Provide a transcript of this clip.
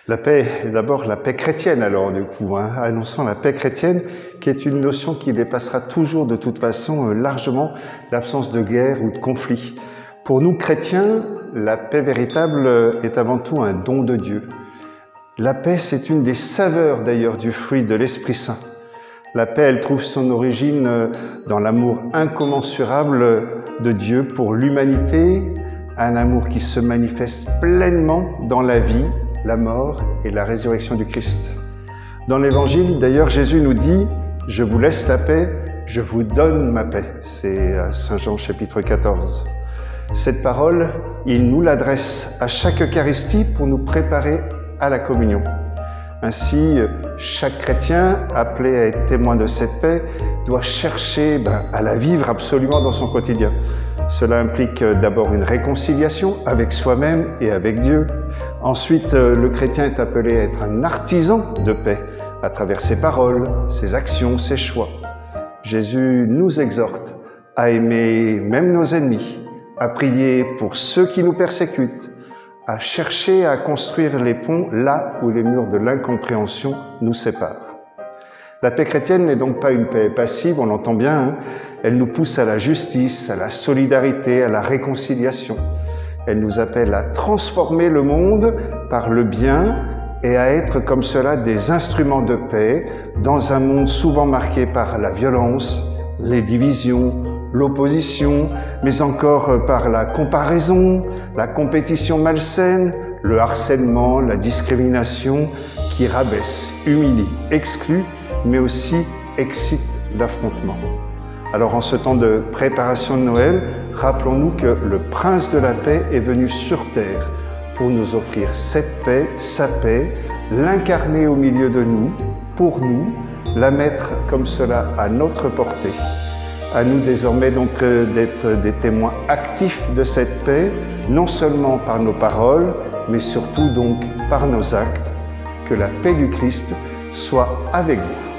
La paix est d'abord la paix chrétienne alors du coup, annonçons la paix chrétienne qui est une notion qui dépassera toujours de toute façon largement l'absence de guerre ou de conflit. Pour nous chrétiens, la paix véritable est avant tout un don de Dieu. La paix, c'est une des saveurs d'ailleurs du fruit de l'Esprit Saint. La paix, elle trouve son origine dans l'amour incommensurable de Dieu pour l'humanité, un amour qui se manifeste pleinement dans la vie, la mort et la résurrection du Christ. Dans l'Évangile, d'ailleurs, Jésus nous dit « Je vous laisse la paix, je vous donne ma paix ». C'est Saint Jean chapitre 14. Cette parole, il nous l'adresse à chaque Eucharistie pour nous préparer à la communion. Ainsi, chaque chrétien appelé à être témoin de cette paix doit chercher à la vivre absolument dans son quotidien. Cela implique d'abord une réconciliation avec soi-même et avec Dieu. Ensuite, le chrétien est appelé à être un artisan de paix à travers ses paroles, ses actions, ses choix. Jésus nous exhorte à aimer même nos ennemis, à prier pour ceux qui nous persécutent, à chercher à construire les ponts là où les murs de l'incompréhension nous séparent. La paix chrétienne n'est donc pas une paix passive, on l'entend bien, Elle nous pousse à la justice, à la solidarité, à la réconciliation. Elle nous appelle à transformer le monde par le bien et à être comme cela des instruments de paix dans un monde souvent marqué par la violence, les divisions, l'opposition, mais encore par la comparaison, la compétition malsaine, le harcèlement, la discrimination qui rabaisse, humilie, exclut, mais aussi excite l'affrontement. Alors en ce temps de préparation de Noël, rappelons-nous que le Prince de la paix est venu sur terre pour nous offrir cette paix, sa paix, l'incarner au milieu de nous, pour nous, la mettre comme cela à notre portée. À nous désormais donc d'être des témoins actifs de cette paix, non seulement par nos paroles, mais surtout donc par nos actes. Que la paix du Christ soit avec vous.